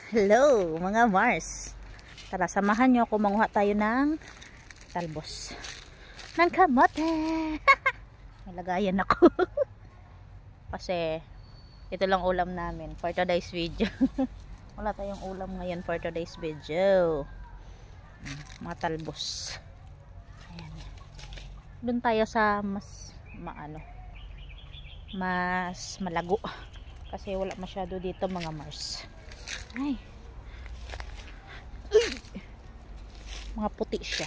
Hello mga Mars. Tara, samahan nyo ako, manguha tayo ng talbos ng kamote. May lagayan ako. Kasi ito lang ulam namin for today's video. Wala tayong ulam ngayon for today's video. Mga talbos. Ayan. Doon tayo sa mas mas malago kasi wala masyado dito mga Mars. Ay. Mga puti siya.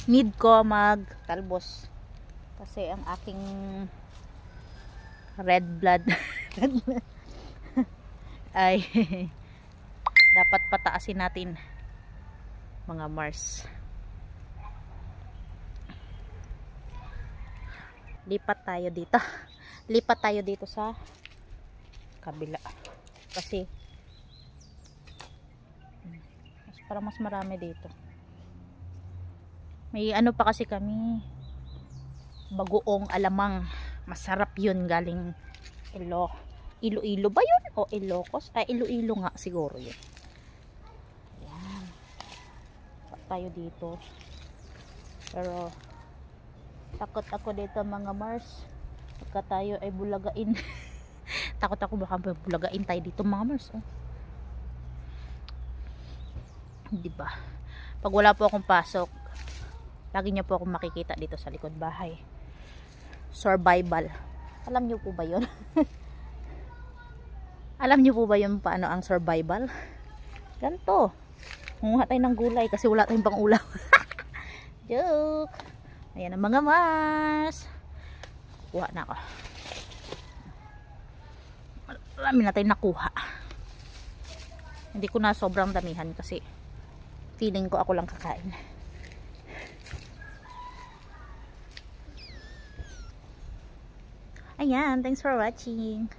Need ko magtalbos kasi ang aking red blood ay dapat pataasin natin mga Mars. Lipat tayo dito sa kabila kasi para mas marami dito. May ano pa kasi kami, bagoong alamang, masarap yun, galing Iloilo ba yun o Ilocos? Iloilo nga siguro yun. Ayan, tayo dito, pero takot ako dito mga Mars pagka tayo ay bulagain. Takot ako baka bulagain tayo dito mga Mars. Diba? Pag wala po akong pasok, lagi niyo po akong makikita dito sa likod bahay. Survival. Alam niyo po ba yun? Alam niyo po ba yun paano ang survival? Ganto. Munguha tayo ng gulay kasi wala tayong pang ulam. Joke. Ayan ang mga Mars. Kuha na ako. Marami na tayong nakuha. Hindi ko na sobrang damihan kasi feeling ko ako lang kakain. Ayan, thanks for watching.